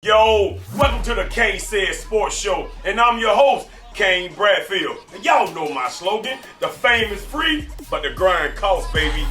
Yo, welcome to the KaneSaid Sports Show, and I'm your host, Kane Bradfield. And y'all know my slogan, the fame is free, but the grind costs, baby.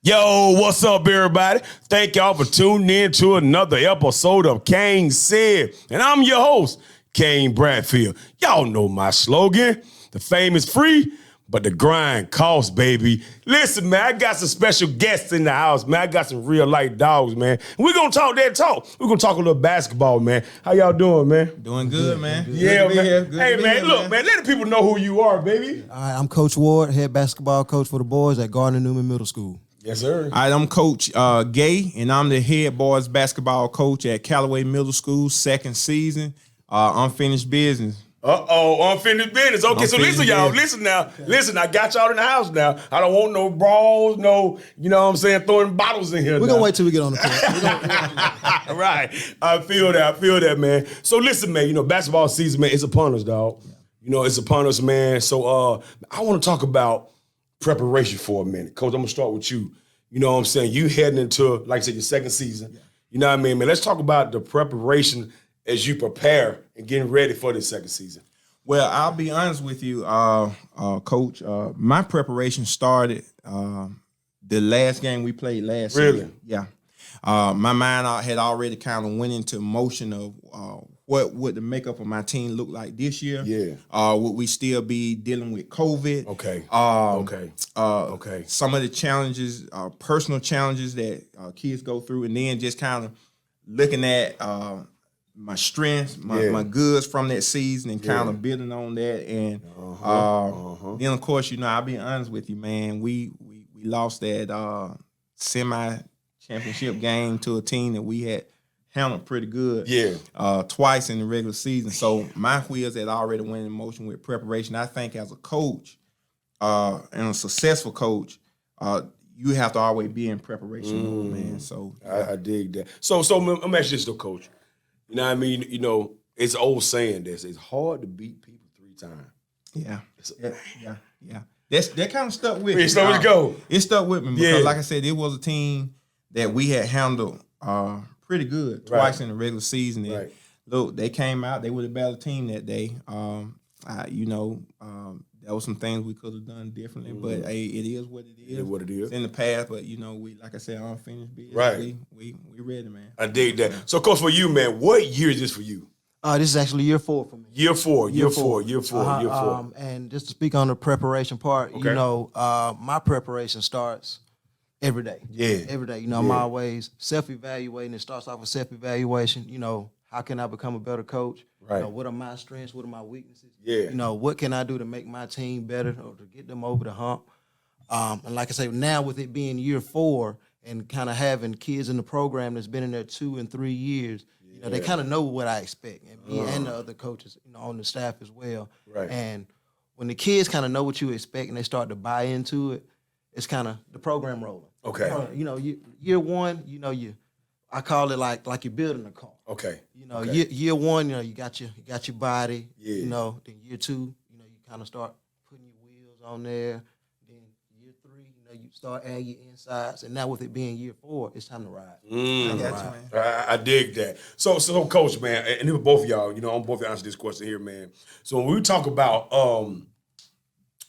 Yo, what's up, everybody? Thank y'all for tuning in to another episode of KaneSaid. And I'm your host, Kane Bradfield. Y'all know my slogan, the fame is free, but the grind costs, baby. Listen, man, I got some special guests in the house, man. I got some real life dogs, man. And we're going to talk that talk. We're going to talk a little basketball, man. How y'all doing, man? Doing good, man. Yeah, man. Hey, man, look, man, let the people know who you are, baby. All right, I'm Coach Ward, head basketball coach for the boys at Gardner Newman Middle School. Yes, sir. All right, I'm Coach Gay, and I'm the head boys basketball coach at Callaway Middle School, second season, unfinished business. Unfinished business. Okay, so listen, y'all. Listen now. Listen, I got y'all in the house now. I don't want no brawls, no, you know what I'm saying, throwing bottles in here. We're going to wait till we get on the court. Right. I feel that, man. So listen, man, you know, basketball season, man, it's upon us, dog. You know, it's upon us, man. So I want to talk about preparation for a minute. Coach, I'm going to start with you. You know what I'm saying? You heading into, like I said, your second season. Yeah. You know what I mean, man? Let's talk about the preparation as you prepare and getting ready for the second season. Well, I'll be honest with you, Coach. My preparation started the last game we played last season. Yeah. My mind had already kind of went into motion of what would the makeup of my team look like this year. Yeah. Would we still be dealing with COVID? Okay. Okay. Some of the challenges, personal challenges that kids go through, and then just kind of looking at my strengths, my goods from that season, and kind of building on that. And then, of course, you know, I'll be honest with you, man. We lost that semi-championship game to a team that we had handled pretty good. Yeah. Twice in the regular season. So my wheels had already went in motion with preparation. I think as a coach and a successful coach, you have to always be in preparation mode, man. So I dig that. So I'm actually just a coach. You know what I mean? You know, it's an old saying this. It's hard to beat people 3 times. Yeah. That kind of stuck with me. So let's go. It stuck with me because, like I said, it was a team that we had handled pretty good twice in the regular season. And look, they came out. They were the better team that day. There was some things we could have done differently, but hey, it is what it is. It is what it is. It's in the past, but you know, we, like I said, unfinished business. Right. We ready, man. I dig that. So, Coach, for you, man, what year is this for you? This is actually year 4 for me. Year four. And just to speak on the preparation part, you know, my preparation starts every day. Yeah. Every day. You know, I'm always self-evaluating. It starts off with self-evaluation. You know, how can I become a better coach? Right. You know, what are my strengths? What are my weaknesses? Yeah. You know, what can I do to make my team better or to get them over the hump? And like I say, now with it being year 4 and kind of having kids in the program that's been in there 2 and 3 years, you know, they kind of know what I expect, and me and the other coaches, you know, on the staff as well. Right. And when the kids kind of know what you expect and they start to buy into it, it's kind of the program rolling. Okay. You know, year 1, you know, I call it like you're building a car. Okay. You know, year 1, you know, you got your body. Yeah. You know, then year 2, you know, you kind of start putting your wheels on there. Then year 3, you know, you start adding your insides, and now with it being year 4, it's time to ride. I got you, man. I dig that. So, Coach, man, and even both of y'all, you know, I'm both answer this question here, man. So when we talk about,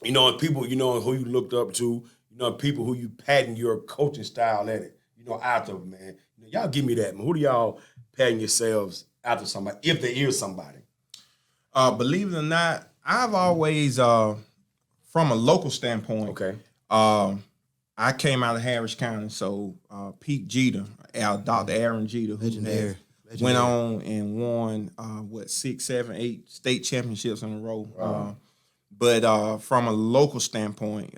you know, people, you know, who you looked up to, you know, people who you patent your coaching style at it, you know, after, man. You know, y'all give me that, man. Who do y'all patent yourselves after somebody, if there is somebody? Believe it or not, I've always, from a local standpoint, I came out of Harris County, so Pete Jeter, Dr. Aaron Jeter, who went on and won 6, 7, 8 state championships in a row. But from a local standpoint,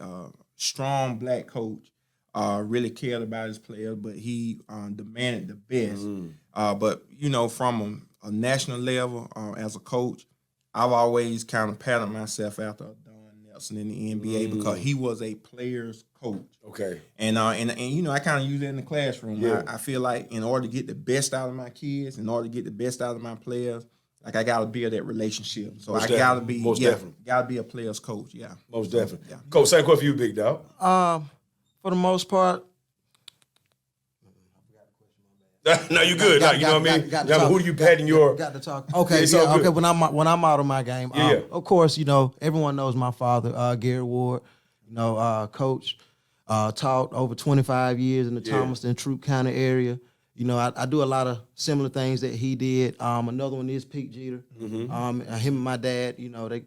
strong black coach, really cared about his players, but he demanded the best. But you know, from a national level as a coach, I've always kind of patterned myself after Don Nelson in the NBA because he was a player's coach. Okay. And you know, I kind of use it in the classroom. Yeah. I feel like in order to get the best out of my kids, in order to get the best out of my players, like I gotta build that relationship. So Most I gotta be definitely. gotta be a player's coach. Yeah. Most definitely. Yeah. Coach, same question for you, big dog. For the most part, No, you good. You know what I mean? Who do you patting your? Got to talk. Okay, It's all good. okay. When I'm out of my game, Yeah. of course, you know everyone knows my father, Gary Ward. You know, coach, taught over 25 years in the Thomaston, Troup County area. You know, I do a lot of similar things that he did. Another one is Pete Jeter. Him and my dad, you know, they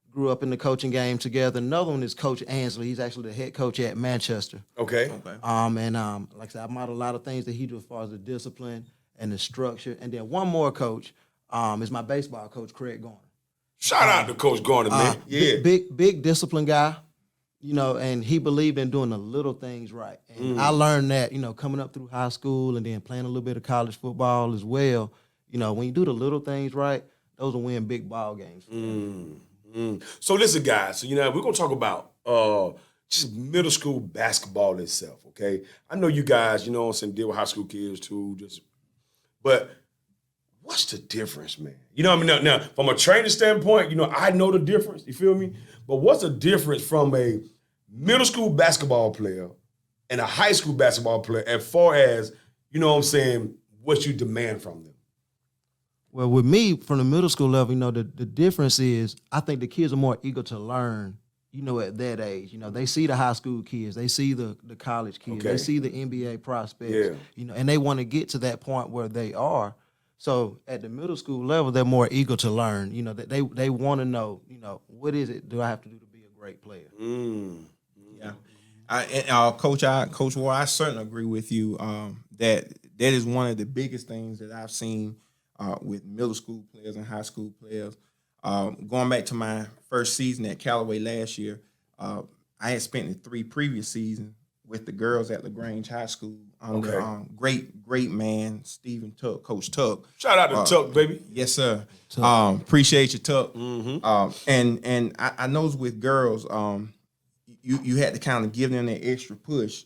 grew up in the coaching game together. Another one is Coach Ansley. He's actually the head coach at Manchester. Okay. Like I said, I model a lot of things that he do as far as the discipline and the structure. And then one more coach is my baseball coach, Craig Gardner. Shout out to Coach Gardner, man. Yeah. Big discipline guy. You know, and he believed in doing the little things right. And I learned that, you know, coming up through high school and then playing a little bit of college football as well. You know, when you do the little things right, those will win big ball games. So listen, guys. So, you know, we're gonna talk about just middle school basketball itself. Okay, I know you guys, you know what I'm saying, deal with high school kids too. But what's the difference, man? You know what I mean? Now, from a training standpoint, you know, I know the difference. You feel me? But what's the difference from a middle school basketball player and a high school basketball player as far as, you know what I'm saying, what you demand from them? Well, with me, from the middle school level, you know, the difference is I think the kids are more eager to learn, you know, at that age. You know, they see the high school kids, they see the college kids, Okay. they see the NBA prospects, Yeah. you know, and they want to get to that point where they are. So at the middle school level, they're more eager to learn. You know, that they want to know, you know, what is it do I have to do to be a great player? Yeah. Coach Ward, I certainly agree with you that is one of the biggest things that I've seen with middle school players and high school players. Going back to my first season at Callaway last year, I had spent the 3 previous seasons with the girls at LaGrange High School under great man Stephen Tuck, Coach Tuck. Shout out to Tuck, baby. Yes, sir. Appreciate you, Tuck. And I know with girls, you had to kind of give them that extra push.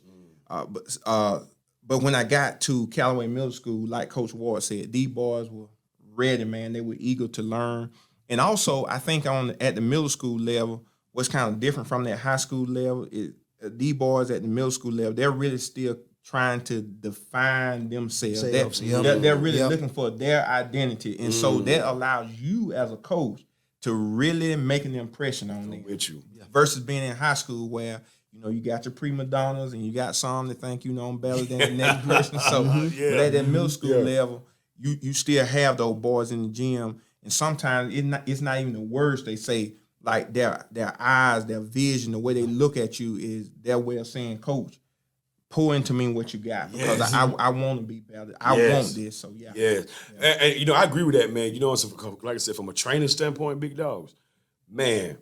But when I got to Callaway Middle School, like Coach Ward said, these boys were ready, man. They were eager to learn. And also, I think at the middle school level, what's kind of different from that high school level is these boys at the middle school level, they're really still trying to define themselves. They're really looking for their identity. And so that allows you as a coach to really make an impression on them. With you. Versus being in high school where, you know, you got your prima donnas and you got some that think you know them better than the next person. So but at that middle school level, you still have those boys in the gym. And sometimes it's not even the words they say. Like their eyes, their vision, the way they look at you is their way of saying, Coach, pour into me what you got because I want to be better. I want this. So And you know, I agree with that, man. You know, like I said, from a training standpoint, big dogs, man,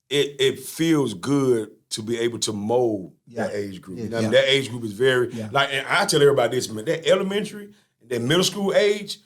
it feels good to be able to mold that age group. You know what I mean? That age group is very like, and I tell everybody this, man. That elementary, that middle school age.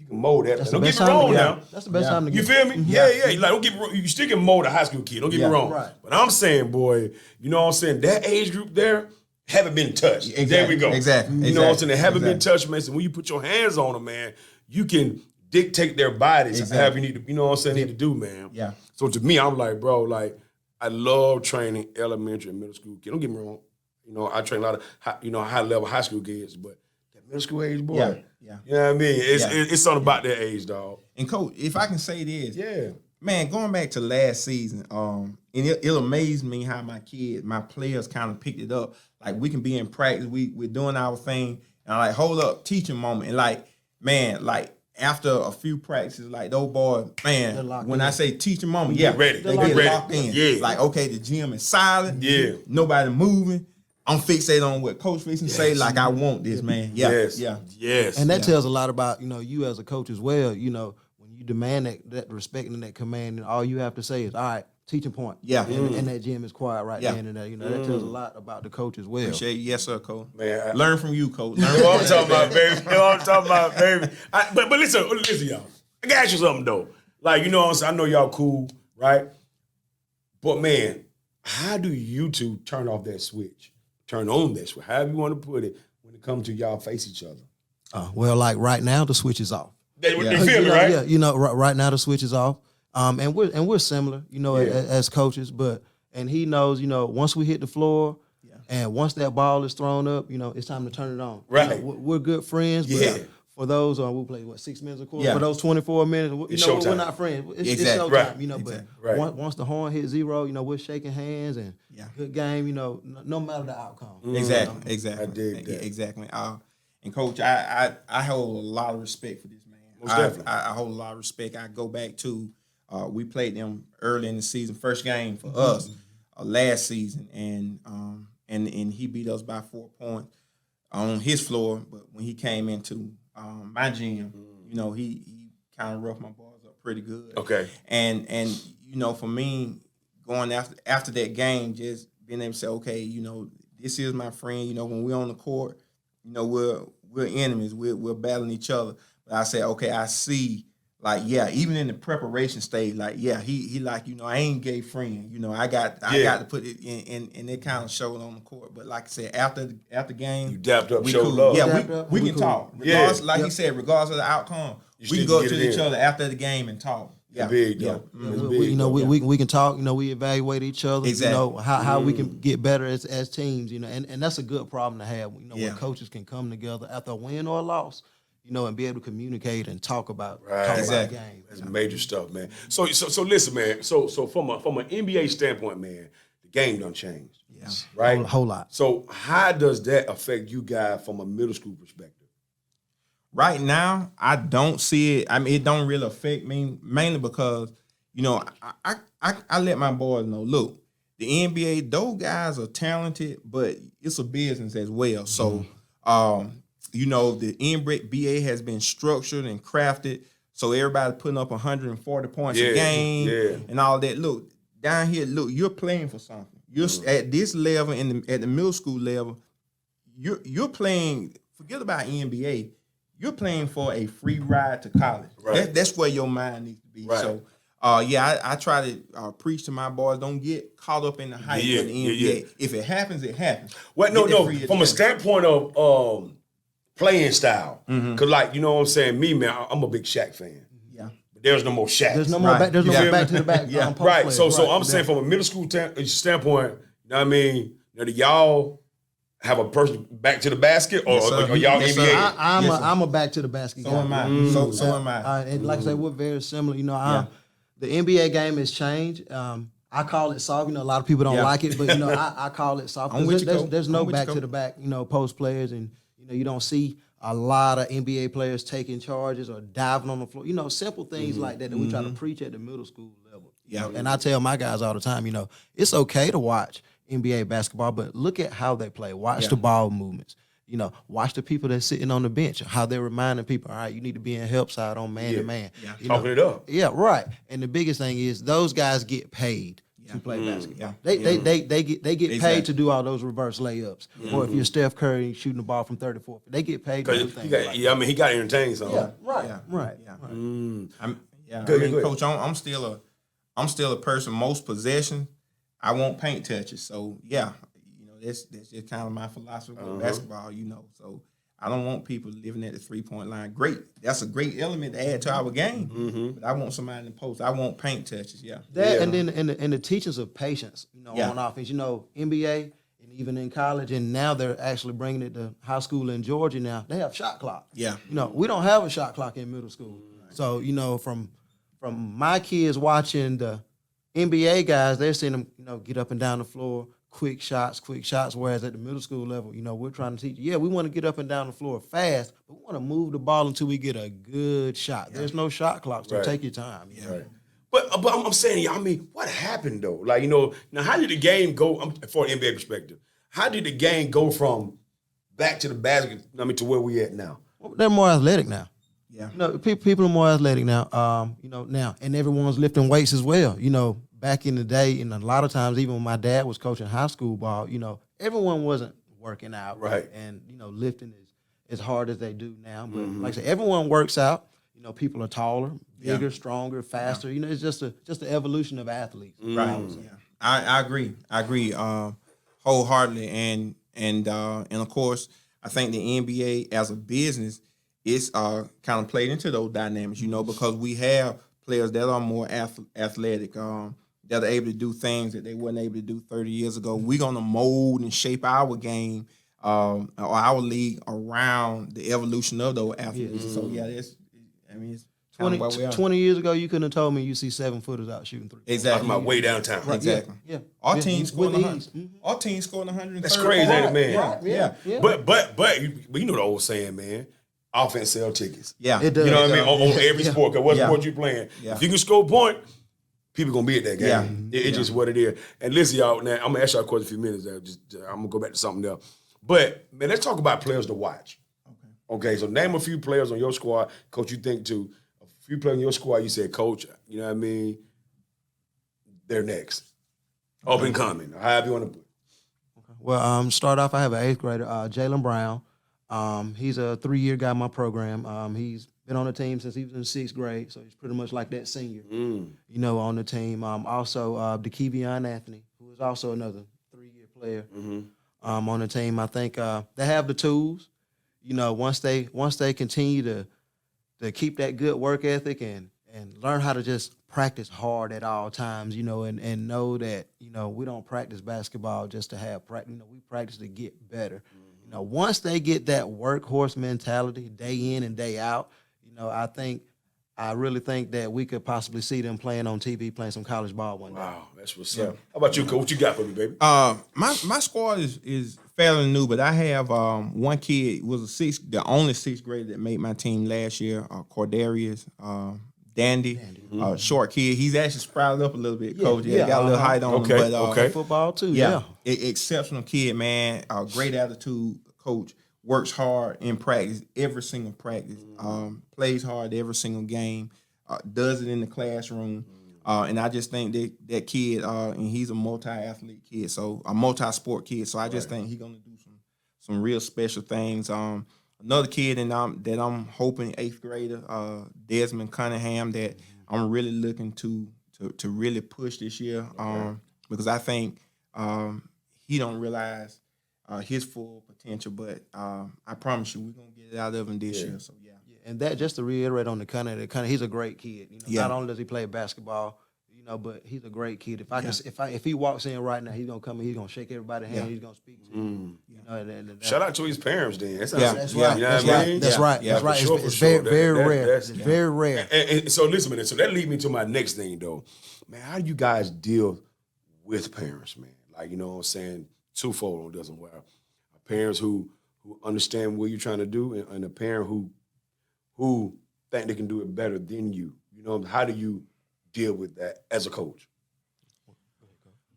You can mold that. Don't get me wrong now. That's the best time to get. You feel me? Yeah. Like, don't get me wrong. You still can mold a high school kid. Don't get me wrong. Right. But I'm saying, boy, you know what I'm saying? That age group there haven't been touched. Exactly. There we go. Exactly. You know what I'm saying? They haven't been touched, man. So when you put your hands on them, man, you can dictate their bodies however you need to, you know what I'm saying, need to do, man. Yeah. So to me, I'm like, bro, like, I love training elementary and middle school kids. Don't get me wrong. You know, I train a lot of high level high school kids, but that middle school age, boy. Yeah. You know what I mean? It's something about that age, dog. And Coach, if I can say this, man, going back to last season, and it'll amaze me how my players kind of picked it up. Like we can be in practice, we're doing our thing, and I'm like, hold up, teaching moment. And like, man, like after a few practices, like those boys, man, when I say teaching moment, ready. They get get ready. locked in. Yeah. Like, okay, the gym is silent. Yeah. Nobody moving. I'm fixated on what Coach Fixin say. Like, I want this, man. Yes. And that tells a lot about, you know, you as a coach as well. You know, when you demand that respect and that command, and all you have to say is, all right, teaching point. Yeah. And that gym is quiet right then and there. You know, that tells a lot about the coach as well. Appreciate it. Yes, sir, Coach. Man, Learn from you, Coach. You know what I'm talking about, baby. You know what I'm talking about, baby. But listen, y'all. I got to ask you something, though. Like, you know what I'm saying? I know y'all cool, right? But, man, how do you two turn off that switch? Turn on that switch, however you want to put it, when it comes to y'all face each other? Well, like right now, the switch is off. You feel me, right? Yeah, you know, right now the switch is off. And we're similar, you know, as coaches, and he knows, you know, once we hit the floor and once that ball is thrown up, you know, it's time to turn it on. Right. You know, we're good friends, but for those, we play, 6 minutes a quarter? Yeah. For those 24 minutes, you know, we're not friends. It's showtime, Right. you know, Exactly. but once the horn hits 0, you know, we're shaking hands and good game, you know, no matter the outcome. Exactly. I dig that. Exactly. And Coach, I hold a lot of respect for this man. Most definitely. I hold a lot of respect. I go back to we played them early in the season, first game for us last season, and he beat us by 4 points on his floor. But when he came into my gym, you know, he kind of roughed my balls up pretty good. Okay. And you know, for me, going after that game, just being able to say, okay, you know, this is my friend. You know, when we're on the court, you know, we're enemies. We're battling each other. But I say, okay, I see. Like, even in the preparation stage, like, he like, you know, I ain't gay friend. You know, I got to put it in, and it kind of showed on the court. But like I said, after game, You dapped up, we showed cool. love. Yeah, we can cool. talk. Regardless, like he said, regardless of the outcome, we can go get to it each in. other after the game and talk. Yeah, Big, yeah. though. You know, we can talk. You know, we evaluate each other. Exactly. You know how we can get better as teams. You know, and that's a good problem to have. You know, when coaches can come together after a win or a loss. You know, and be able to communicate and talk about Exactly. the game. That's major stuff, man. So listen, man. So from an NBA standpoint, man, the game done changed. Yeah. Right? A whole lot. So how does that affect you guys from a middle school perspective? Right now, I don't see it. I mean, it don't really affect me, mainly because, you know, I let my boys know, look, the NBA, those guys are talented, but it's a business as well. So, you know, the NBA has been structured and crafted, so everybody putting up 140 points a game and all that. Look, down here, look, you're playing for something. You're at this level, at the middle school level, you're playing, forget about NBA, you're playing for a free ride to college. Right. That's where your mind needs to be. Right. So, I try to preach to my boys, don't get caught up in the hype of the NBA. If it happens, it happens. Well, no. From a standpoint of playing style, because like, you know what I'm saying, me, man, I'm a big Shaq fan. Yeah. But there's no more Shaq. There's no more back. There's no more back to the back. Post Right. players. So I'm saying from a middle school standpoint, you know what I mean? You know, do y'all have a person back to the basket, or, Yes, sir. or y'all Yes, sir. NBA? I'm a back to the basket guy. So am I. So am I. And like I said, we're very similar. You know, the NBA game has changed. I call it soft. You know, a lot of people don't like it, but you know, I call it soft. I'm with you, Coach. There's no I'm with you, back to Coach. the back. You know, post players, and you know, you don't see a lot of NBA players taking charges or diving on the floor. You know, simple things like that we try to preach at the middle school level. Yeah. You know? And I tell my guys all the time, you know, it's okay to watch NBA basketball, but look at how they play. Watch the ball movements. You know, watch the people that's sitting on the bench, how they're reminding people, all right, you need to be in help side on man to man. Yeah. You Talking it up. Yeah, right. And the biggest thing is those guys get paid to play basketball. Yeah. They get paid Exactly. to do all those reverse layups. Or if you're Steph Curry shooting the ball from 34, they get paid to do things like that. I mean, he got entertained something. Yeah, right. Yeah. Right. Yeah. Right. Go I mean, ahead. Coach, I'm still a person. Most possession, I want paint touches. So you know, that's just kind of my philosophy with basketball. You know, so I don't want people living at the 3-point line. Great, that's a great element to add to our game. But I want somebody in the post. I want paint touches. Yeah, That and then and the teachings of patience, you know, on offense. You know, NBA and even in college, and now they're actually bringing it to high school in Georgia. Now they have shot clock. Yeah. You know, we don't have a shot clock in middle school. So you know, from my kids watching the NBA guys, they're seeing them, you know, get up and down the floor, quick shots. Whereas at the middle school level, you know, we're trying to teach. Yeah, we want to get up and down the floor fast, but we want to move the ball until we get a good shot. There's no shot clock, so take your time. You know? Right. But I'm saying, I mean, what happened though? Like, you know, now how did the game go for an NBA perspective? How did the game go from back to the basket? I mean, to where we at now? Well, they're more athletic now. Yeah. You know, people are more athletic now. You know, now, and everyone's lifting weights as well. You know, back in the day, and a lot of times, even when my dad was coaching high school ball, everyone wasn't working out, right, and lifting as hard as they do now. But like I said, everyone works out. People are taller, bigger, stronger, faster. It's just the evolution of athletes. Right. Yeah. I agree. I agree wholeheartedly, and of course, I think the NBA as a business is kind of played into those dynamics. Because we have players that are more athletic, that are able to do things that they weren't able to do 30 years ago. We're gonna mold and shape our game or our league around the evolution of those athletes. So it's 20 years ago, you couldn't have told me you see 7-footers out shooting three. Exactly. My way downtown. Right. Exactly. Yeah. Our team scored with 100. ease. Our team scored 130. That's crazy, ain't it, man? Yeah. But you know the old saying, man. Offense sell tickets. Yeah. It does. You know what I mean? On every sport. Because what sport you playing? Yeah. If you can score a point, people going to be at that game. Yeah. It's just what it is. And listen, y'all, now, I'm going to ask y'all a question in a few minutes. I'm going to go back to something else. But, man, let's talk about players to watch. Okay, so name a few players on your squad, Coach, you think too. A few players on your squad, you said, Coach, you know what I mean? They're next. Up and coming. However you want to put it. Well, start off, I have an 8th grader, Jalen Brown. He's a 3-year guy in my program. He's been on the team since he was in 6th grade, so he's pretty much like that senior, on the team. Also, DeKevion Anthony, who is also another 3-year player on the team. I think they have the tools. Once they continue to keep that good work ethic and learn how to just practice hard at all times, and know that, we don't practice basketball just to have practice. We practice to get better. Once they get that workhorse mentality day in and day out, I really think that we could possibly see them playing on TV, playing some college ball one day. Wow, that's what's up. How about you, Coach? What you got for me, baby? My squad is fairly new, but I have one kid was the only 6th grader that made my team last year. Cordarius, Dandy. Short kid. He's actually sprouted up a little bit, Coach. Got a little height on him. But, football too. Exceptional kid, man. Great attitude, Coach. Works hard in practice, every single practice. Plays hard every single game. Does it in the classroom. And I just think that kid, and he's a multi-athlete kid, so a multi-sport kid. So I just think he's gonna do some real special things. Another kid that I'm hoping 8th grader, Desmond Cunningham, that I'm really looking to really push this year. Because I think he don't realize his full potential, but I promise you we're gonna get it out of him this year. So and that, just to reiterate on the Cunningham, he's a great kid. Not only does he play basketball, but he's a great kid. If he walks in right now, he's gonna come in, he's gonna shake everybody's hand, he's gonna speak to you. Shout out to his parents, then. That's right. That's right. It's very rare. It's very rare. And so listen, man. So that leads me to my next thing, though. Man, how do you guys deal with parents, man? Like, you know what I'm saying? Twofold on this one. Where parents who understand what you're trying to do, and a parent who think they can do it better than you. How do you deal with that as a coach?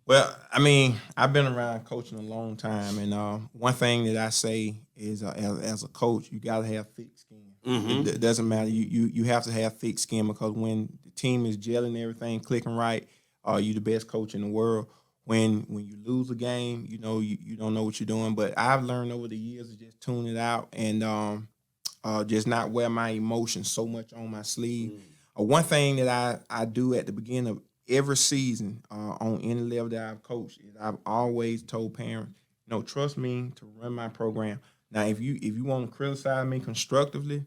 Well, I mean, I've been around coaching a long time, and one thing that I say is, as a coach, you got to have thick skin. It doesn't matter. You have to have thick skin, because when the team is gelling, everything clicking right, you're the best coach in the world. When you lose a game, you don't know what you're doing. But I've learned over the years to just tune it out and just not wear my emotions so much on my sleeve. One thing that I do at the beginning of every season on any level that I've coached is I've always told parents, trust me to run my program. Now, if you want to criticize me constructively,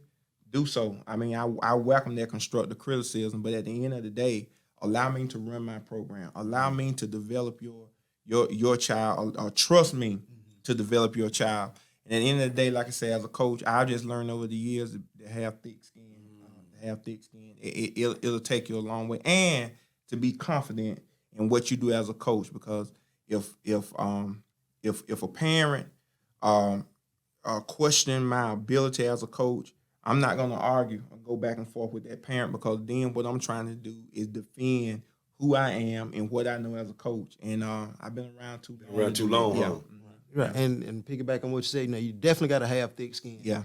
do so. I mean, I welcome that constructive criticism, but at the end of the day, allow me to run my program. Allow me to develop your child, or trust me to develop your child. And at the end of the day, like I said, as a coach, I've just learned over the years to have thick skin. It'll take you a long way, and to be confident in what you do as a coach. Because if a parent questioning my ability as a coach, I'm not going to argue or go back and forth with that parent, because then what I'm trying to do is defend who I am and what I know as a coach. And I've been around too long. Yeah. Right. And piggyback on what you said, you definitely got to have thick skin. Yeah.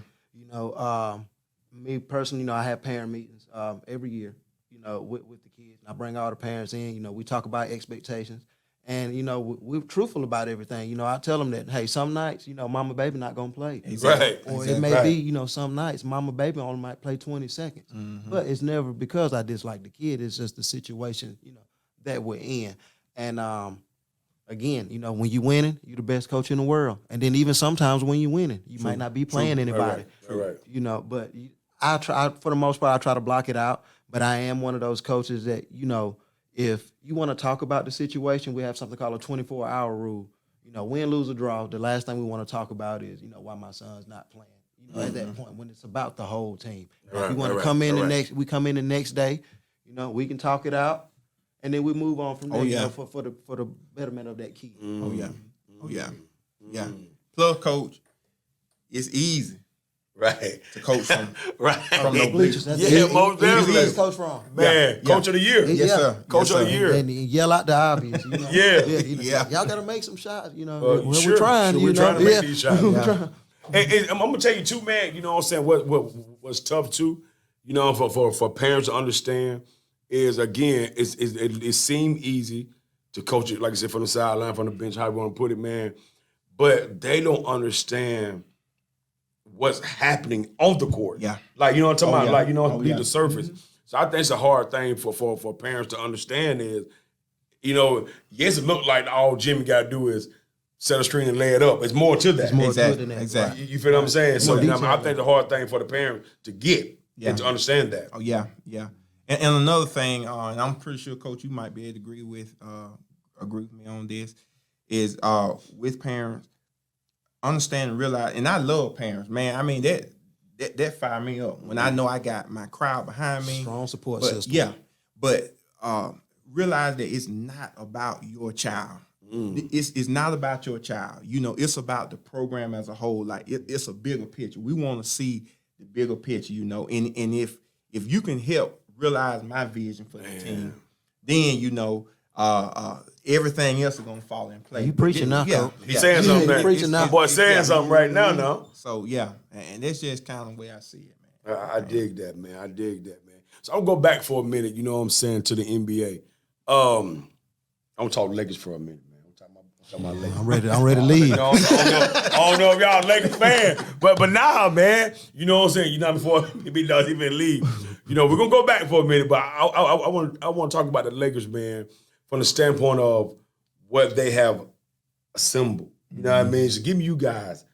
Me personally, I have parent meetings every year. with the kids. And I bring all the parents in. We talk about expectations. And, we're truthful about everything. I tell them that, hey, some nights, mama, baby not going to play. Exactly. Right. Or Exactly. it may be, some nights, mama, baby only might play 20 seconds. But it's never because I dislike the kid. It's just the situation, that we're in. And, again, when you're winning, you're the best coach in the world. And then even sometimes when you're winning, you might not be playing anybody. Right. But I try, for the most part, I try to block it out. But I am one of those coaches that, if you want to talk about the situation, we have something called a 24-hour rule. Win, lose, or draw, the last thing we want to talk about is, why my son's not playing. At that point, when it's about the whole team. If we want to come in we come in the next day, we can talk it out, and then we move on from there. For the betterment of that kid. Yeah. Plus, coach, it's easy. Right. To coach from From the bleachers. Most definitely. He's coach from. Man, Coach of the Year. Yes, sir. Coach of the Year. And yell out the obvious. Yeah. Y'all got to make some shots. We're trying. We're trying to make these shots. And I'm gonna tell you too, man. You know what I'm saying? What's tough too, for parents to understand is, again, it seemed easy to coach it, like I said, from the sideline, from the bench, how you want to put it, man. But they don't understand what's happening on the court. Yeah. Like, you know what I'm talking about? Yeah. Like, leave the surface. So I think it's a hard thing for parents to understand is, yes, it looked like all Jimmy got to do is set a screen and lay it up. It's more to that. It's more Exactly. to that. Exactly. You feel what I'm saying? So I think the hard thing for the parent to get and to understand that. Oh, yeah. And another thing, and I'm pretty sure, Coach, you might be able to agree with me on this, is with parents, understand and realize, and I love parents, man. I mean, that fire me up when I know I got my crowd behind me. Strong support system. Yeah, but realize that it's not about your child. It's not about your child. It's about the program as a whole. Like it's a bigger picture. We want to see the bigger picture. And if you can help realize my vision for the team, then everything else is gonna fall in place. You preaching now, Coach. He's saying something. He preaching now. Boy, saying something right now. So and that's just kind of the way I see it, man. I dig that, man. So I'll go back for a minute. You know what I'm saying, to the NBA. I'm gonna talk Lakers for a minute, man. I'm talking about Lakers. I'm ready to leave. I don't know if y'all Lakers fan, but now, man, you know what I'm saying. Before he does even leave, we're gonna go back for a minute. But I want to talk about the Lakers, man, from the standpoint of what they have assembled. You know what I mean? So give me you guys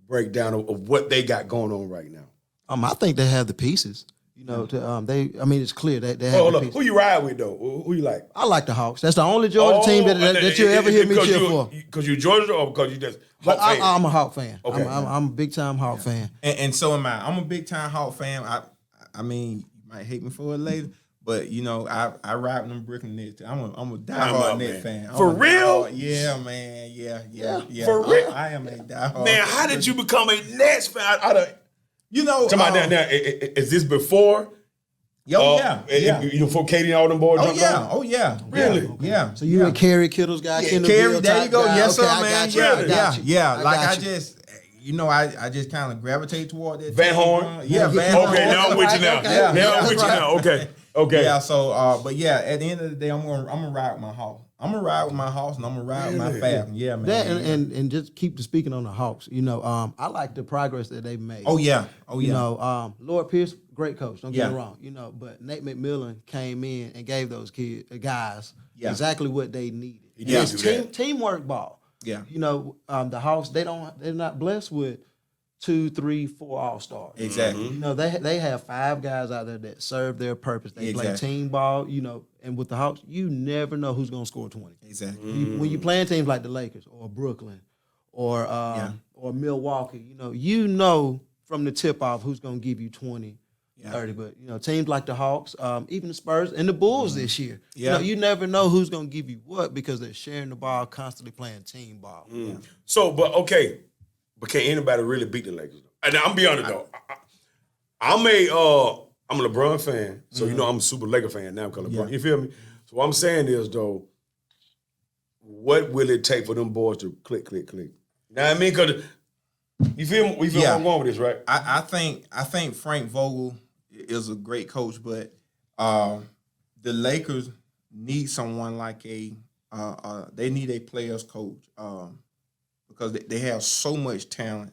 breakdown of what they got going on right now. I think they have the pieces. It's clear that they have Hold the up. pieces. Who you ride with though? Who you like? I like the Hawks. That's the only Georgia team that you ever hear me cheer for. Because you Georgia or because you just But Hawk fan? I'm a Hawk fan. Okay. I'm a big time Hawk fan. And so am I. I'm a big time Hawk fan. I mean, you might hate me for it later, but I ride with them Brooklyn Nets. I'm a diehard Net fan. For real? Yeah, man. Yeah. For real? I am a diehard. Man, how did you become a Nets fan? Talking about now, is this before? Yeah. Before Katie and all them boys jumped on? Oh yeah. Really? Yeah. So you a Kerry Kittles guy, Kendall Carrie, Gill there you type go. guy? Yes, Okay, sir, I man. got you. Yeah. Like got I you. just, I just kind of gravitate toward that. Van team. Horn? Yeah, Van Horn. Okay, now I'm with you now. Okay. Now I'm with you now. Okay. Yeah. So, but yeah, at the end of the day, I'm gonna ride with my Hawks. I'm gonna ride with my Hawks, and I'm gonna ride with my Falcons. Yeah, man. That and just keep speaking on the Hawks. I like the progress that they've made. Oh yeah. Lord Pierce, great coach. Don't get me Yeah. wrong. But Nate McMillan came in and gave those guys Yeah. exactly what they needed. He did It's do that. teamwork ball. Yeah. The Hawks, they're not blessed with 2, 3, 4 all-stars. Exactly. They have 5 guys out there that serve their purpose. They play Exactly. team ball, and with the Hawks, you never know who's going to score 20. Exactly. When you playing teams like the Lakers or Brooklyn or Milwaukee, you know from the tip-off who's going to give you 20, 30. But, teams like the Hawks, even the Spurs and the Bulls this year, Yeah. you never know who's going to give you what because they're sharing the ball, constantly playing team ball. So, but can anybody really beat the Lakers? And I'm be honest though, I'm a LeBron fan, so I'm a super Laker fan now because LeBron. Yeah. You feel me? So what I'm saying is though, what will it take for them boys to click? You know what I mean? Because you feel where I'm going with this, right? I think Frank Vogel is a great coach, but the Lakers need someone like they need a players coach because they have so much talent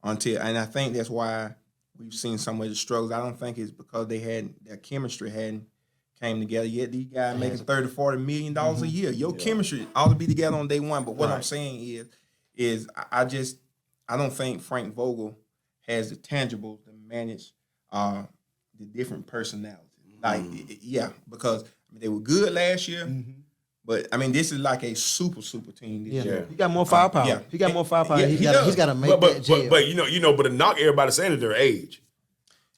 and I think that's why we've seen some of the struggles. I don't think it's because their chemistry hadn't came together yet. These guys making $30-40 million a year. Your chemistry ought to be together on day one. But what I'm saying is I don't think Frank Vogel has the tangibles to manage the different personalities. Because they were good last year. But I mean, this is like a super team this year. He got more firepower. Yeah. He got more firepower. Yeah, he's got to make that jail. But to knock everybody saying is their age.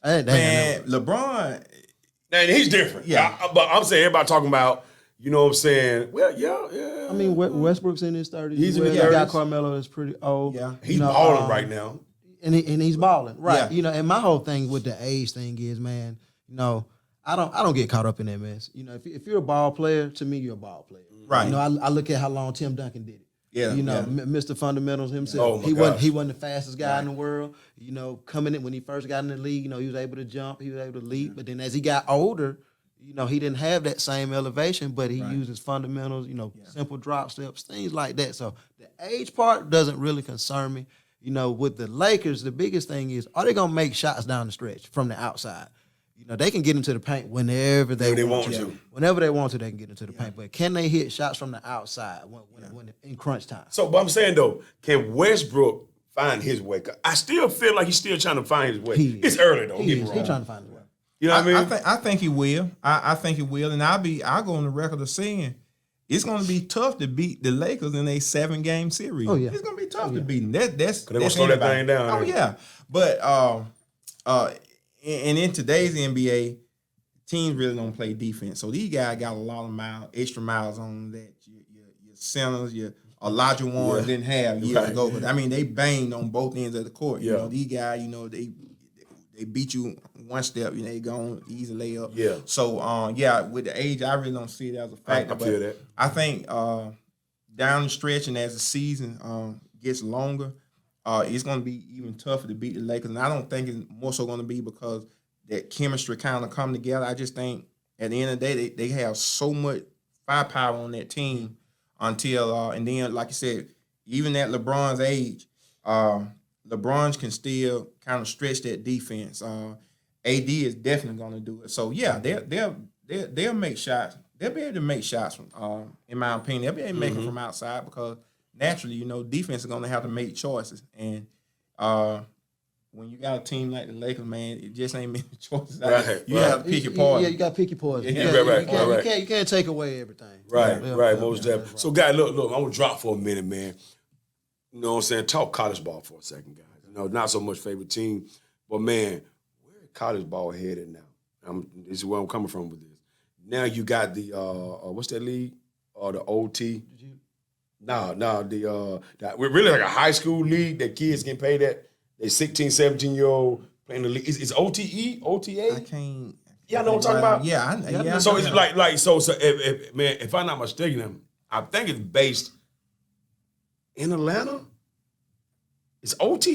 Man, LeBron, and he's different. Yeah, but I'm saying everybody talking about. You know what I'm saying? Well, yeah. I mean, Westbrook's in his 30s. He's in his 30s. You got Carmelo that's pretty old. Yeah, he's balling right now. And he's balling, right? Yeah. And my whole thing with the age thing is, man, I don't get caught up in that mess. If you're a ball player, to me, you're a ball player. Right. I look at how long Tim Duncan did it. Yeah. Mr. Fundamentals himself. Oh my He wasn't the fastest guy in the world. Coming in when he first got in the league, he was able to jump, he was able to leap. But then as he got older, he didn't have that same elevation, but he used his fundamentals, simple drop steps, things like that. So the age part doesn't really concern me. With the Lakers, the biggest thing is, are they going to make shots down the stretch from the outside? They can get into the paint whenever they want to. Whenever they want to, they can get into the paint. But can they hit shots from the outside when in crunch time? So, but I'm saying, though, can Westbrook find his way? I still feel like he's still trying to find his way. It's early, though. He's trying to find his way. You know what I mean? I think he will. I think he will. And I'll go on the record of saying it's going to be tough to beat the Lakers in a 7-game series. Oh, yeah. It's going to be tough to beat them. That's they're going to slow that thing down. Oh, yeah. But and in today's NBA, teams really don't play defense. So these guys got a lot of extra miles on that your centers, your Elijah Warren didn't have years ago. But I mean, they banged on both ends of the court. These guys, they beat you one step, they gone easy layup. Yeah. So with the age, I really don't see it as a factor. I feel that. I think down the stretch and as the season gets longer, it's going to be even tougher to beat the Lakers. And I don't think it's more so going to be because that chemistry kind of come together. I just think at the end of the day, they have so much firepower on that team until and then, like you said, even at LeBron's age, LeBron can still kind of stretch that defense. AD is definitely going to do it. So yeah, they'll make shots. They'll be able to make shots from, in my opinion, they'll be able to make them from outside because naturally, defense is going to have to make choices. And when you got a team like the Lakers, man, it just ain't many choices. You have to pick your poison. Yeah, you got to pick your poison. You can't take away everything. Right, most definitely. So, guys, look, I'm going to drop for a minute, man. You know what I'm saying? Talk college ball for a second, guys. Not so much favorite team, but, man, where is college ball headed now? This is where I'm coming from with this. Now you got the, what's that league? The OT. We're really like a high school league that kids can pay that. They 16, 17-year-old playing the league. Is OTE, OTA? I can't. Y'all know what I'm talking about? Yeah. So it's if I'm not mistaken, I think it's based in Atlanta. It's OTE?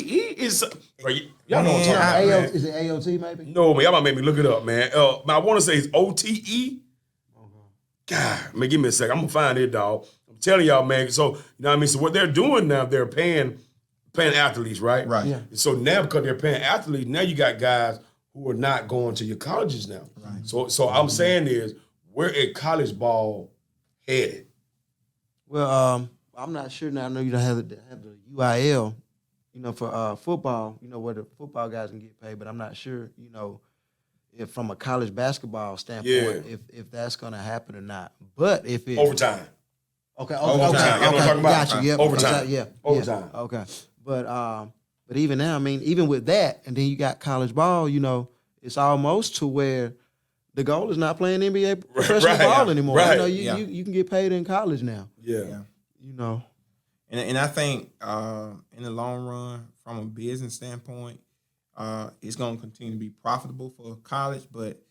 Y'all know what I'm talking about, man. Is it AOT maybe? No, man. Y'all might make me look it up, man. I want to say it's OTE. God, man, give me a second. I'm going to find it, dog. I'm telling y'all, man. So, you know what I mean? So what they're doing now, they're paying athletes, right? Right. Yeah. So now because they're paying athletes, now you got guys who are not going to your colleges now. Right. So I'm saying is, where is college ball headed? Well, I'm not sure now. I know you don't have the UIL, for football, where the football guys can get paid, but I'm not sure, if from a college basketball standpoint, if that's going to happen or not. But if it's overtime. Okay. You know what I'm talking about? Got you. Yep. Overtime. Overtime. Okay. But even now, I mean, even with that, and then you got college ball, it's almost to where the goal is not playing NBA professional ball anymore. Right. You can get paid in college now. Yeah. And I think in the long run, from a business standpoint, it's going to continue to be profitable for college, but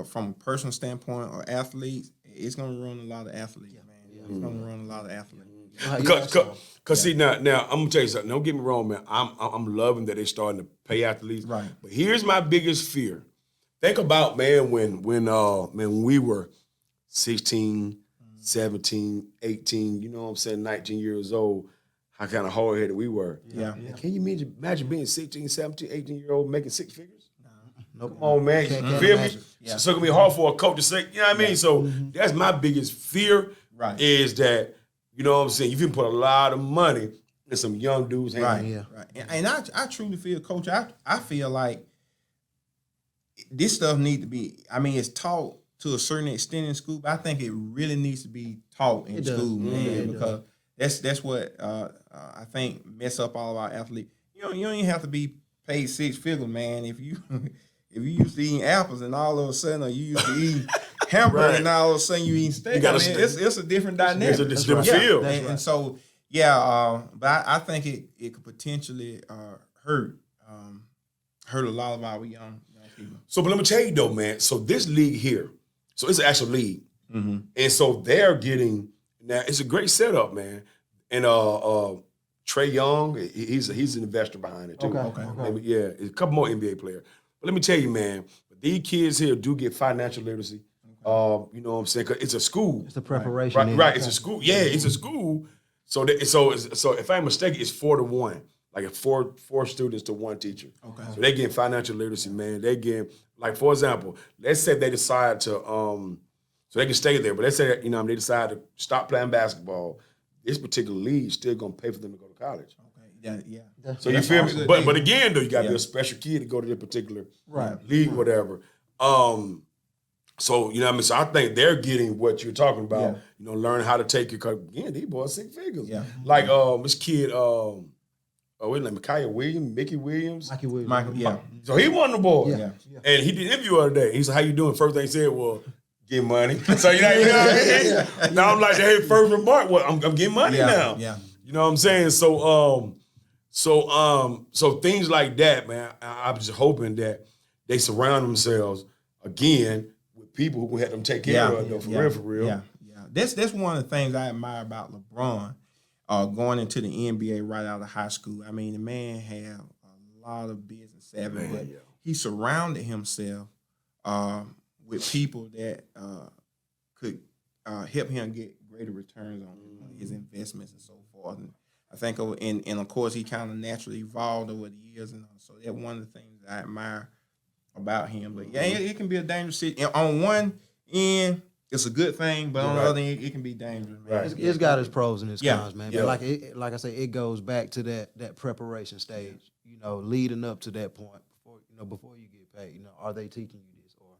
from a personal standpoint or athletes, it's going to run a lot of athletes, man. It's going to run a lot of athletes. Because see now I'm gonna tell you something. Don't get me wrong, man. I'm loving that they're starting to pay athletes. Right. But here's my biggest fear. Think about, man, when we were 16, 17, 18, you know what I'm saying, 19 years old, how kind of hard-headed we were. Yeah. Man, can you imagine being 16, 17, 18-year-old making six figures? Nope. Come on, man. Can't You feel me? imagine. Yeah. So it's going to be hard for a coach to say, you know what I mean? So that's my biggest fear is that, you know what I'm saying, you can put a lot of money in some young dudes' hands. Right. Yeah. Right. And I truly feel, Coach, I feel like this stuff need to be, I mean, it's taught to a certain extent in school, but I think it really needs to be taught in school, man, because that's what I think mess up all of our athletes. You don't even have to be paid six figures, man. If you used to eating apples and all of a sudden, or you used to eat hamburger and all of a sudden you eat steak, it's a different dynamic. It's a different feel. And so, but I think it could potentially hurt a lot of our young people. So, but let me tell you though, man. So this league here, so it's an actual league, and so they're getting now. It's a great setup, man. And Trey Young, he's an investor behind it too. Okay. Maybe, yeah, a couple more NBA players. But let me tell you, man, these kids here do get financial literacy. You know what I'm saying? 'Cause it's a school. It's the preparation. Right. It's a school. Yeah, it's a school. So if I'm mistaken, it's 4-to-1. Like four students to one teacher. Okay. So they getting financial literacy, man. They getting, like, for example, let's say they decide to so they can stay there, but let's say they decide to stop playing basketball. This particular league is still gonna pay for them to go to college. Okay. Yeah. So you feel me? But again, though, you gotta be a special kid to go to this particular league, whatever. So you know what I mean. So I think they're getting what you're talking about. You know, learning how to take your. Cause again, these boys six figures. Yeah. Like this kid. Wait a minute, Mickey Williams. Michael, yeah. So he won the boys. Yeah. And he did an interview the other day. He said, "How you doing?" First thing he said was, "Get money." So you know what I mean? Now I'm like, hey, first remark, well, I'm getting money now. Yeah. You know what I'm saying? So things like that, man. I'm just hoping that they surround themselves again with people who can help them take care of them. For real. Yeah. That's one of the things I admire about LeBron. Going into the NBA right out of high school. I mean, the man had a lot of business savvy, but he surrounded himself with people that could help him get greater returns on his investments and so forth. And I think, and of course, he kind of naturally evolved over the years, and so that's one of the things I admire about him. But yeah, it can be a dangerous situation. On one end, it's a good thing, but on the other end, it can be dangerous, man. Right. It's got its pros and its cons, man. Yeah. But like I say, it goes back to that preparation stage. You know, leading up to that point before you get paid. You know, are they teaching you this, or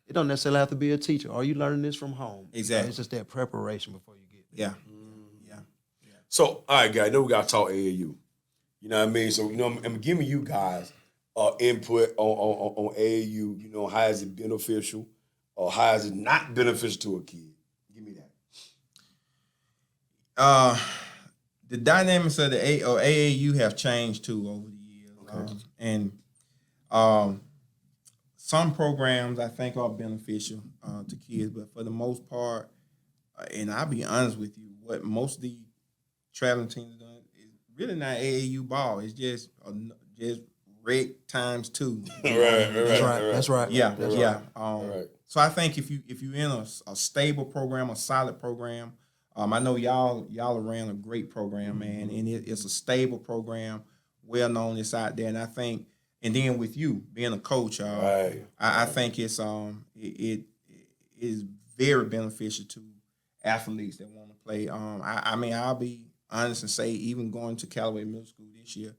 it don't necessarily have to be a teacher. Are you learning this from home? Exactly. It's just that preparation before you get paid. Yeah. So, all right, guys, I know we got to talk AAU. You know what I mean? So, I'm giving you guys input on AAU. You know, how is it beneficial or how is it not beneficial to a kid? Give me that. The dynamics of the AAU have changed too over the years. Okay. And some programs I think are beneficial to kids, but for the most part, and I'll be honest with you, what most of the traveling teams are doing is really not AAU ball. It's just rec times 2. That's right. Yeah. Right. So I think if you're in a stable program, a solid program, I know y'all ran a great program, man, and it's a stable program, well known. It's out there, and I think, and then with you being a coach, I think it is very beneficial to athletes that want to play. I mean, I'll be honest and say, even going to Callaway Middle School this year,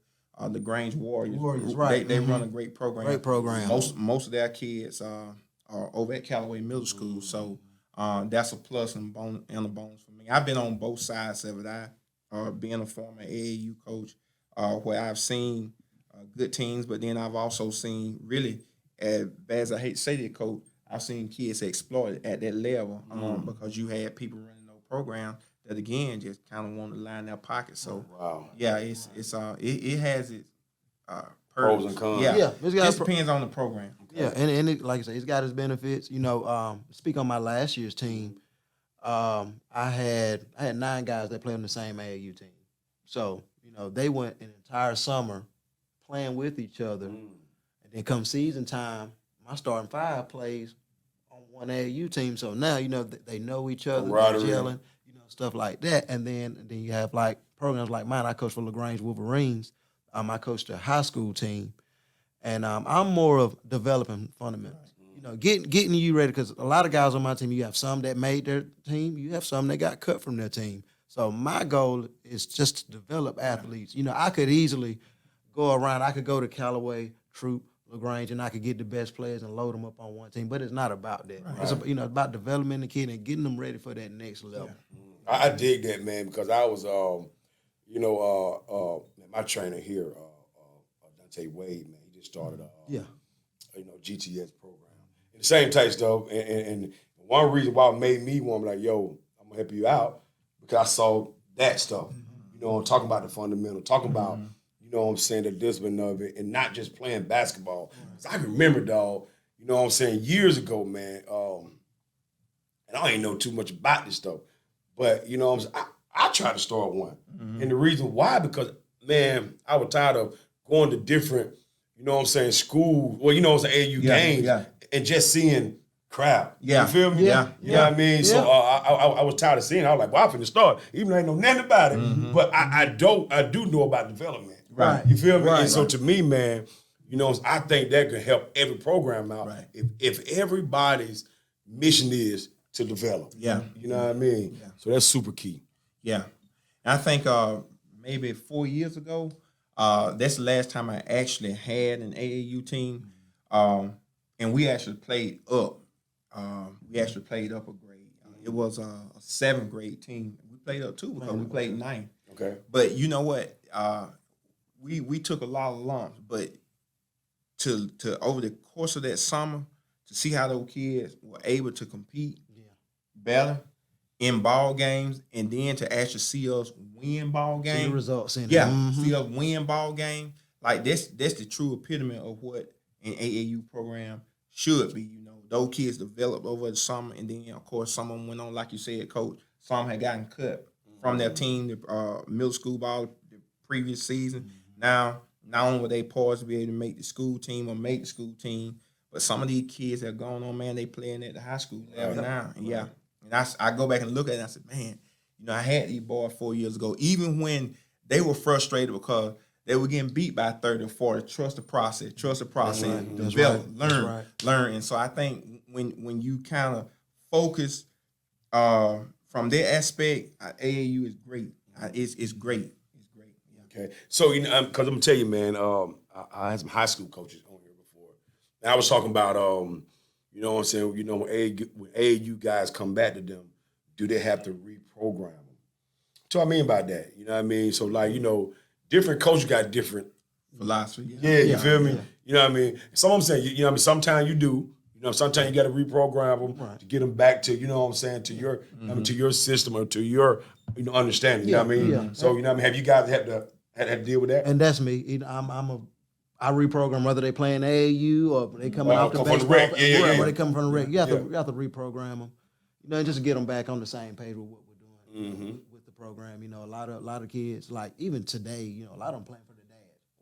the Grange Warriors, right. They run a great program. Great program. Most of their kids are over at Callaway Middle School, so that's a plus and a bonus for me. I've been on both sides of it. Being a former AAU coach, where I've seen good teams, but then I've also seen, really, as bad as I hate to say that, Coach, I've seen kids exploited at that level because you had people running no program that, again, just kind of want to line their pockets. So, yeah, it has its pros and cons. Yeah. It just depends on the program. Yeah, and it, like I said, it's got its benefits. You know, speak on my last year's team. I had 9 guys that play on the same AAU team. So, you know, they went an entire summer playing with each other. And then come season time, my starting 5 plays on one AAU team. So now, they know each other, they're Camaraderie. gelling, stuff like that. And then you have like programs like mine. I coach for LaGrange Wolverines. I coach the high school team. And I'm more of developing fundamentals. Getting you ready, because a lot of guys on my team, you have some that made their team, you have some that got cut from their team. So my goal is just to develop athletes. I could easily go around. I could go to Callaway, Troop, LaGrange, and I could get the best players and load them up on one team. But it's not about that. Right. It's about developing the kid and getting them ready for that next level. Yeah. I dig that, man, because I was, my trainer here, Dante Wade, man, he just started GTS program. And the same type stuff. And one reason why it made me want to be like, yo, I'm going to help you out, because I saw that stuff. Talking about the fundamental, talking about, the discipline of it, and not just playing basketball. I remember, dog, years ago, man, and I ain't know too much about this stuff, but, I tried to start one. And the reason why, because, man, I was tired of going to different, schools, AAU games, and just seeing crowd. Yeah. You feel me? Yeah. You know what I mean? Yeah. So I was tired of seeing it. I was like, well, I'm finna start, even though I ain't know nothing about it. But I do know about development. Right. You feel me? Right. And so to me, man, I think that could help every program out. Right. If everybody's mission is to develop. Yeah. You know what I mean? Yeah. So that's super key. Yeah. And I think maybe 4 years ago, that's the last time I actually had an AAU team. And we actually played up. We actually played up a grade. It was a 7th grade team. We played up too, because we played 9th. Okay. But you know what? We took a lot of lumps, but to over the course of that summer, to see how those kids were able to compete better in ball games, and then to actually see us win ball games. See the results in it. Yeah, see us win ball games. Like that's the true epitome of what an AAU program should be. Those kids developed over the summer, and then of course some of them went on, like you said, Coach. Some had gotten cut from their team, the middle school ball the previous season. Now, not only were they poised to be able to make the school team or make the school team, but some of these kids that are going on, man, they playing at the high school level now. And and I go back and look at it and I said, man, I had these boys 4 years ago, even when they were frustrated because they were getting beat by 30 or 40. Trust the process, develop, learn. And so I think when you kind of focus from their aspect, AAU is great. It's great. Okay, so because I'm gonna tell you, man, I had some high school coaches on here before, and I was talking about, when AAU guys come back to them, do they have to reprogram them? So what I mean by that, you know what I mean? So like, different coaches got different philosophy. Yeah, you feel me? Yeah. You know what I mean? Some of them say, sometimes you do. Sometimes you got to reprogram them to get them back to, to your, to your system or to your, understanding. You know what I mean? Yeah. So, have you guys had to deal with that? And that's me. I reprogram whether they playing AAU or they coming off the baseball. Where they come from the rec. You have to reprogram them, and just get them back on the same page with what we're doing with the program. A lot of kids, like even today, a lot of them playing for the dad.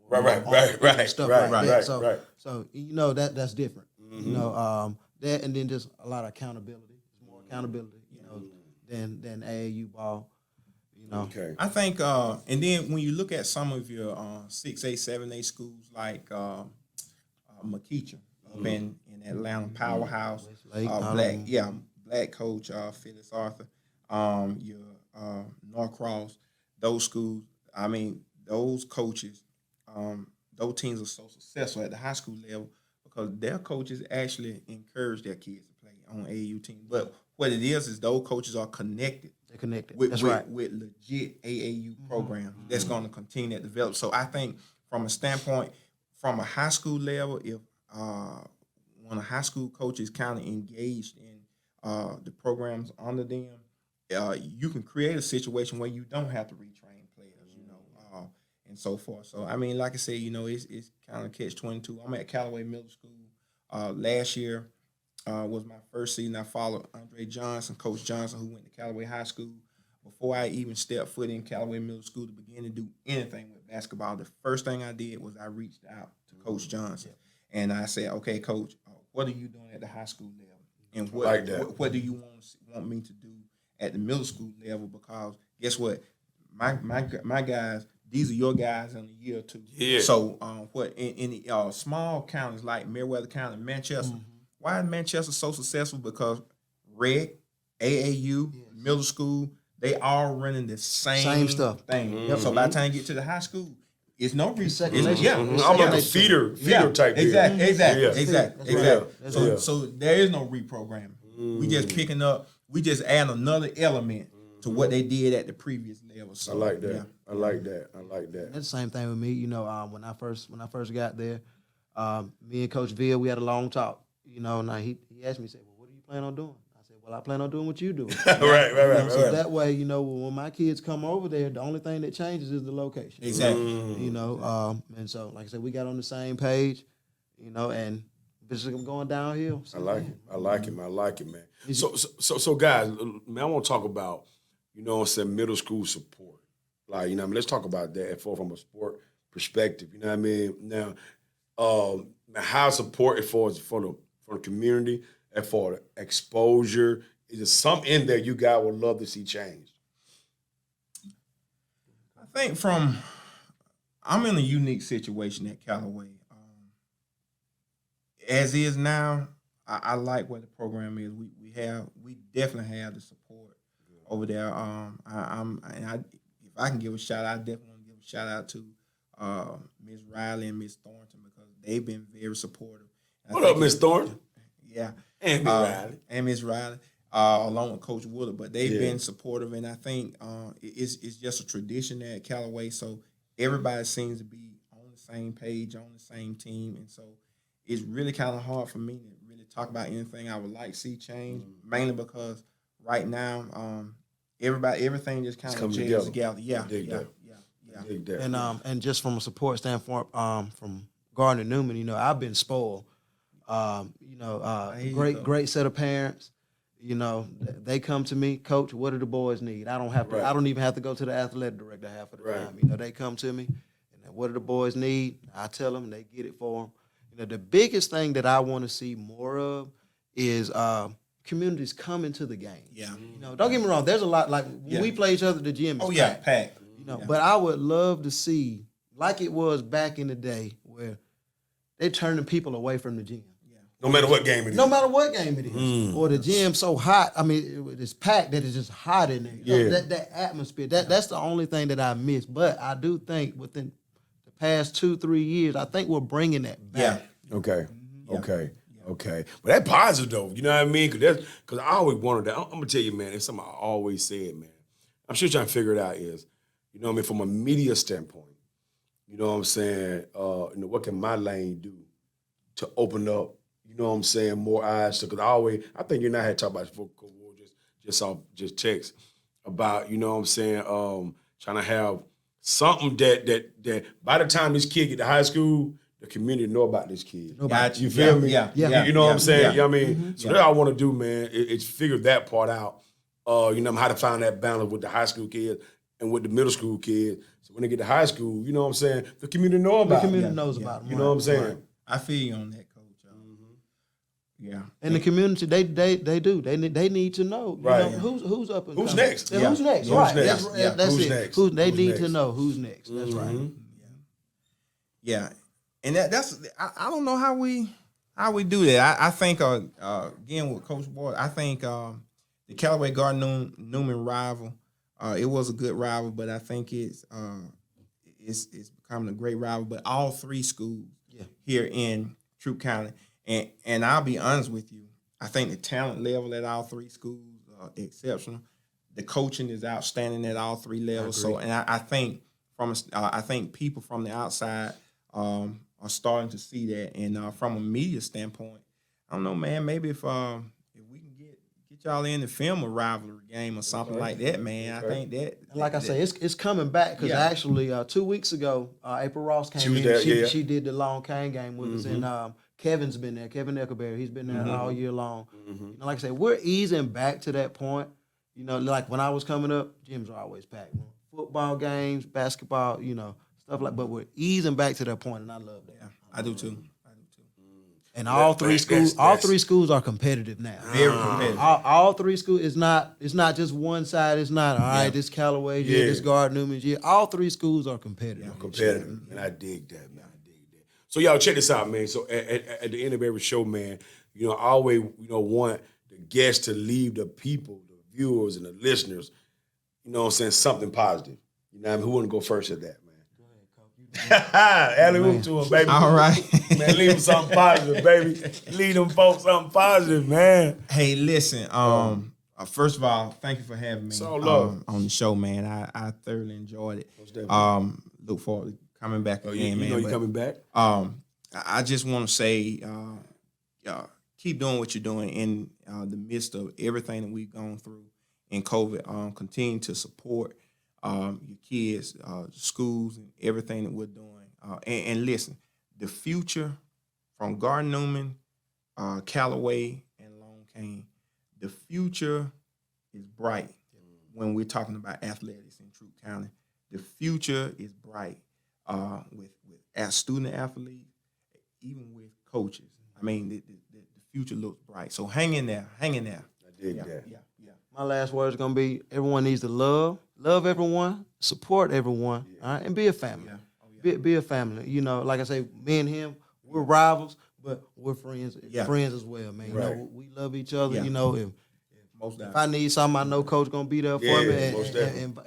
Right. Stuff like that. So that's different. That, and then just a lot of accountability. It's more accountability, than AAU ball. Okay. I think, and then when you look at some of your 6A, 7A schools like McKeachum up in Atlanta, Powerhouse, Black coach Phyllis Arthur, your Norcross, those schools. I mean, those coaches, those teams are so successful at the high school level because their coaches actually encourage their kids to play on AAU teams. But what it is those coaches are connected. They're connected. With legit AAU programs that's going to continue to develop. So I think from a standpoint, from a high school level, if when a high school coach is kind of engaged in the programs under them, you can create a situation where you don't have to retrain players, and so forth. So, I mean, like I said, it's kind of catch-22. I'm at Callaway Middle School. Last year was my first season. I followed Andre Johnson, Coach Johnson, who went to Callaway High School. Before I even stepped foot in Callaway Middle School to begin to do anything with basketball, the first thing I did was I reached out to Coach Johnson. And I said, okay, Coach, what are you doing at the high school level? and what do you want me to do at the middle school level? Because guess what, my guys, these are your guys in a year or two. Yeah. So what in the small counties like Meriwether County, Manchester, why is Manchester so successful? Because Rec, AAU, middle school, they all running the same stuff thing. So by the time you get to the high school, it's no reason. I'm like a feeder type deal. Exactly. So there is no reprogramming. We just picking up. We just add another element to what they did at the previous level. So I like that. I like that. That's the same thing with me. You know, when I first got there, me and Coach Ville, we had a long talk. You know, now he asked me, he said, "Well, what do you plan on doing?" I said, "Well, I plan on doing what you do." right. So that way, you know, when my kids come over there, the only thing that changes is the location. Exactly. You know, and so like I said, we got on the same page. You know, and this is going downhill. So, I like it, man. So guys, man, I want to talk about, you know what I'm saying, middle school support. Like, you know what I mean, let's talk about that from a sport perspective. You know what I mean? Now, how support for the community and for the exposure? Is there something in there you guys would love to see changed? I think I'm in a unique situation at Callaway. As is now, I like what the program is. We definitely have the support over there. If I can give a shout out, I definitely want to give a shout out to Miss Riley and Miss Thornton, because they've been very supportive. What up, Miss Thornton? Yeah, and Miss Riley, along with Coach Woodard, but they've been supportive, and I think it's just a tradition there at Callaway. So everybody seems to be on the same page, on the same team, and so it's really kind of hard for me to really talk about anything I would like to see change, mainly because right now, everything just kind of gels together. Yeah. And just from a support standpoint, from Gardner Newman, you know, I've been spoiled. Great set of parents. You know, they come to me, Coach, what do the boys need? I don't even have to go to the athletic director half of the time. You know, they come to me, and what do the boys need? I tell them, and they get it for them. You know, the biggest thing that I want to see more of is communities coming to the game. Yeah. You know, don't get me wrong. There's a lot, like when we play each other, the gym is packed. You know, but I would love to see, like it was back in the day, where they turning people away from the gym. No matter what game it is. No matter what game it is. Or the gym so hot, I mean, it's packed that it's just hot in there. You know, that atmosphere, that's the only thing that I miss. But I do think within the past 2-3 years, I think we're bringing that back. Okay. But that's positive, though. You know what I mean? Because I always wanted that. I'm going to tell you, man, it's something I always said, man. I'm still trying to figure it out is, you know what I mean, from a media standpoint, you know what I'm saying, what can my lane do to open up, you know what I'm saying, more eyes? Because I think you and I had talked about this before, just text about, you know what I'm saying, trying to have something that by the time this kid get to high school, the community know about this kid. You feel me? Yeah. You know what I'm saying? Yeah. You know what I mean? So that's what I want to do, man, is figure that part out. You know, how to find that balance with the high school kids and with the middle school kids. So when they get to high school, you know what I'm saying, the community know about them. The community knows about them. You know what I'm saying? Right. I feel you on that, Coach. Yeah. And the community, they do. They need to know. You know, who's up and who's coming. next? Yeah. Who's next? Who's Right. next? That's Who's it. next? They Who's need next? to know who's next. That's right. Yeah. And that's I don't know how we do that. I think again with Coach Boyd, I think the Callaway Gardner Newman rival, it was a good rival, but I think it's becoming a great rival. But all three schools here in Troup County, and I'll be honest with you, I think the talent level at all three schools exceptional. The coaching is outstanding at all three levels. So, and I think I think people from the outside are starting to see that. And from a media standpoint, I don't know, man. Maybe if we can get y'all in to film a rivalry game or something like that, man. I think that. Like I say, it's coming back because actually 2 weeks ago, April Ross came in. She did the long Kane game with us, and Kevin's been there. Kevin Eckelberry, he's been there all year long. You know, like I say, we're easing back to that point. You know, like when I was coming up, gyms are always packed. Football games, basketball, you know, stuff like. But we're easing back to that point, and I love that. Yeah, I do too. And all three schools are competitive now. Very competitive. All three schools it's not just one side. It's not all right. This Callaway, this Gardner, Newman. All three schools are competitive. Competitive, and I dig that, man. I dig that. So y'all check this out, man. So at the end of every show, man, I always want the guests to leave the people, the viewers, and the listeners, something positive. Who want to go first at that, man? Alley-oop to him, baby. All right. Man, leave them something positive, baby. Leave them folks something positive, man. Hey, listen. First of all, thank you for having me on the show, man. I thoroughly enjoyed it. Look forward to coming back again, man. You coming back? I just want to say, keep doing what you're doing in the midst of everything that we've gone through in COVID. Continue to support your kids, schools, and everything that we're doing. And listen, the future from Gardner, Newman, Callaway, and Long Kane, the future is bright when we're talking about athletics in Troup County. The future is bright with our student athletes, even with coaches. I mean, the future looks bright. So hang in there. I dig that. Yeah. My last word is gonna be: everyone needs to love everyone, support everyone, all right, and be a family. Be a family. Like I say, me and him, we're rivals, but we're friends. Friends as well, man. Right. We love each other. If I need something, I know Coach gonna be there for me,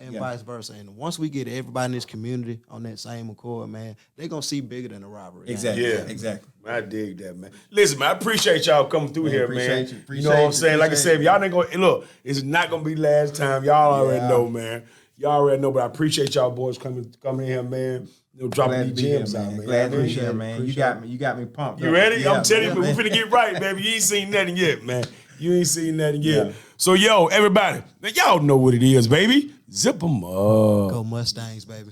and vice versa. And once we get everybody in this community on that same accord, man, they're gonna see bigger than a rivalry. Exactly. Yeah. Exactly. I dig that, man. Listen, man, I appreciate y'all coming through here, man. Appreciate You know what I'm saying? Like I said, if y'all ain't gonna look, it's not gonna be last time. Y'all already know, man. Y'all already know, but I appreciate y'all boys coming in here, man. Dropping these gems out, man. Glad to be here, man. You got me pumped. You ready? I'm telling you, we finna get right, baby. You ain't seen nothing yet, man. You ain't seen nothing yet. Yeah. So, everybody, now y'all know what it is, baby. Zip 'em up. Go Mustangs, baby.